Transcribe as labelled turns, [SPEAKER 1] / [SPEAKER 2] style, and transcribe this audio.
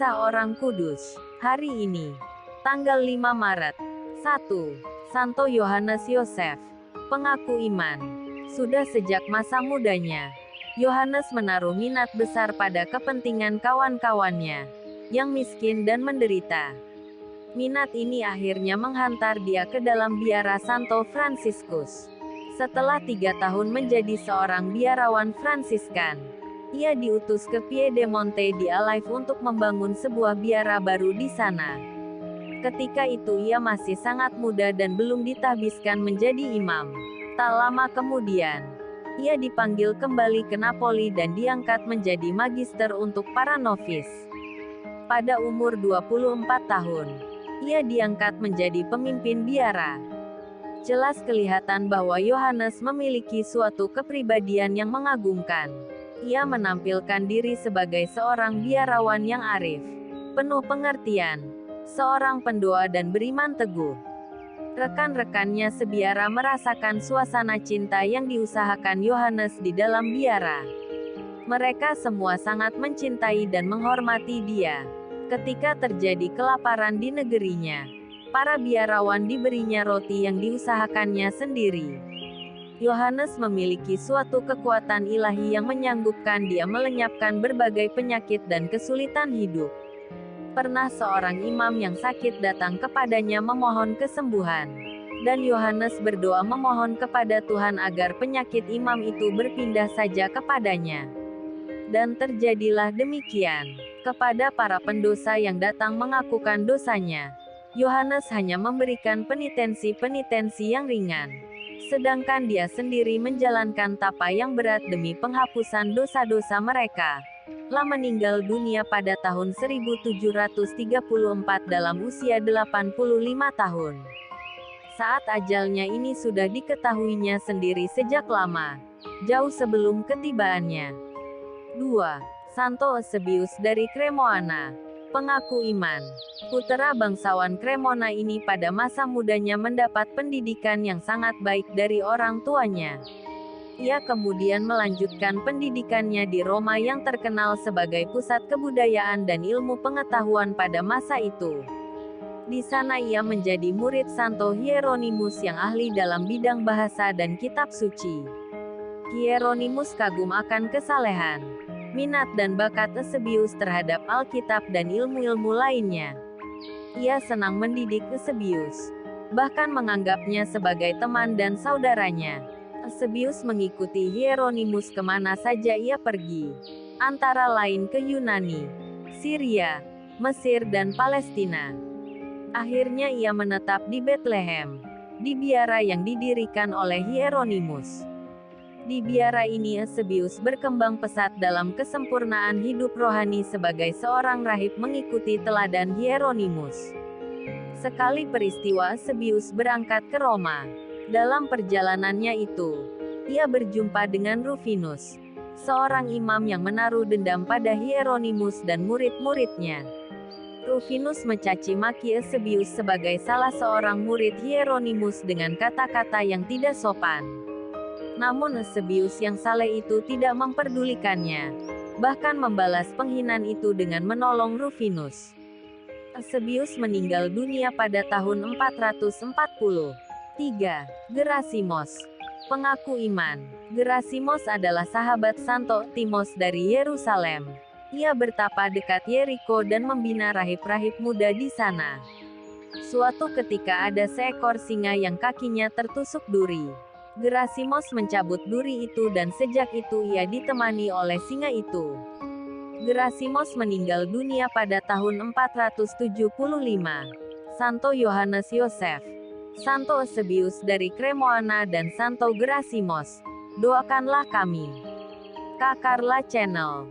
[SPEAKER 1] Kisah Orang Kudus. Hari ini, tanggal 5 Maret. 1. Santo Yohanes Yosef, pengaku iman. Sudah sejak masa mudanya, Yohanes menaruh minat besar pada kepentingan kawan-kawannya yang miskin dan menderita. Minat ini akhirnya menghantar dia ke dalam biara Santo Fransiskus. Setelah 3 tahun menjadi seorang biarawan Fransiskan, ia diutus ke Piedemonte di Alive untuk membangun sebuah biara baru di sana. Ketika itu ia masih sangat muda dan belum ditahbiskan menjadi imam. Tak lama kemudian, ia dipanggil kembali ke Napoli dan diangkat menjadi magister untuk para novis. Pada umur 24 tahun, ia diangkat menjadi pemimpin biara. Jelas kelihatan bahwa Yohanes memiliki suatu kepribadian yang mengagumkan. Ia menampilkan diri sebagai seorang biarawan yang arif, penuh pengertian, seorang pendoa dan beriman teguh. Rekan-rekannya sebiara merasakan suasana cinta yang diusahakan Yohanes di dalam biara. Mereka semua sangat mencintai dan menghormati dia. Ketika terjadi kelaparan di negerinya, para biarawan diberinya roti yang diusahakannya sendiri. Yohanes memiliki suatu kekuatan ilahi yang menyanggupkan dia melenyapkan berbagai penyakit dan kesulitan hidup. Pernah seorang imam yang sakit datang kepadanya memohon kesembuhan, dan Yohanes berdoa memohon kepada Tuhan agar penyakit imam itu berpindah saja kepadanya. Dan terjadilah demikian. Kepada para pendosa yang datang mengakukan dosanya, Yohanes hanya memberikan penitensi-penitensi yang ringan. Sedangkan dia sendiri menjalankan tapa yang berat demi penghapusan dosa-dosa mereka. Lah meninggal dunia pada tahun 1734 dalam usia 85 tahun. Saat ajalnya ini sudah diketahuinya sendiri sejak lama, jauh sebelum ketibaannya. 2. Santo Eusebius dari Cremona, pengaku iman. Putera bangsawan Cremona ini pada masa mudanya mendapat pendidikan yang sangat baik dari orang tuanya. Ia kemudian melanjutkan pendidikannya di Roma yang terkenal sebagai pusat kebudayaan dan ilmu pengetahuan pada masa itu. Di sana ia menjadi murid Santo Hieronymus yang ahli dalam bidang bahasa dan kitab suci. Hieronymus kagum akan kesalehan, minat dan bakat Eusebius terhadap Alkitab dan ilmu-ilmu lainnya. Ia senang mendidik Eusebius, bahkan menganggapnya sebagai teman dan saudaranya. Eusebius mengikuti Hieronymus kemana saja ia pergi, antara lain ke Yunani, Syria, Mesir dan Palestina. Akhirnya ia menetap di Bethlehem, di biara yang didirikan oleh Hieronymus. Di biara ini Eusebius berkembang pesat dalam kesempurnaan hidup rohani sebagai seorang rahib mengikuti teladan Hieronymus. Sekali peristiwa Eusebius berangkat ke Roma. Dalam perjalanannya itu, ia berjumpa dengan Rufinus, seorang imam yang menaruh dendam pada Hieronymus dan murid-muridnya. Rufinus mencaci maki Eusebius sebagai salah seorang murid Hieronymus dengan kata-kata yang tidak sopan. Namun Eusebius yang saleh itu tidak memperdulikannya, bahkan membalas penghinaan itu dengan menolong Rufinus. Eusebius meninggal dunia pada tahun 440. 3. Gerasimos, pengaku iman. Gerasimos adalah sahabat Santo Timos dari Yerusalem. Ia bertapa dekat Yeriko dan membina rahib-rahib muda di sana. Suatu ketika ada seekor singa yang kakinya tertusuk duri. Gerasimos mencabut duri itu dan sejak itu ia ditemani oleh singa itu. Gerasimos meninggal dunia pada tahun 475. Santo Yohanes Yosef, Santo Eusebius dari Cremona dan Santo Gerasimos, doakanlah kami. Kakarla Channel.